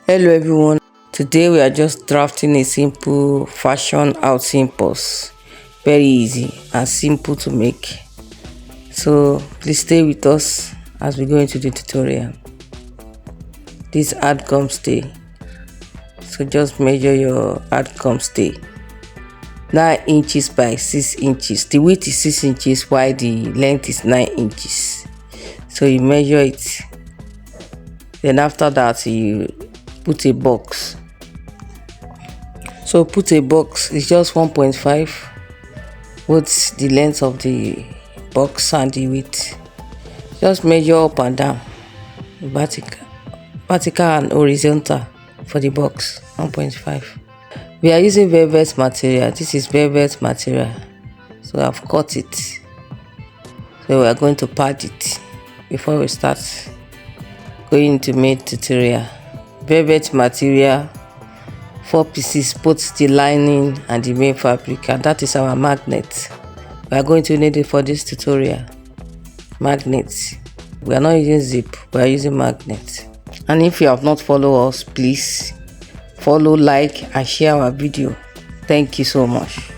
Hello everyone, today we are just drafting a simple fashion outing post. Very easy and simple to make. So please stay with us as we go into the tutorial. This hard gum stay. So just measure your hard gum stay. 9 inches by 6 inches. The width is 6 inches while the length is 9 inches. So you measure it. Then after that you put a box. So put a box is just 1.5. What's the length of the box and the width? Just measure up and down, vertical and horizontal for the box. 1.5. We are using velvet material. This is velvet material, so I've cut it. So we are going to pad it before we start going into main tutorial. Velvet material, 4 pieces, both the lining and the main fabric, and that is our magnet. We are going to need it for this tutorial. Magnet. We are not using zip, we are using magnet. And if you have not followed us, please follow, like and share our video. Thank you so much.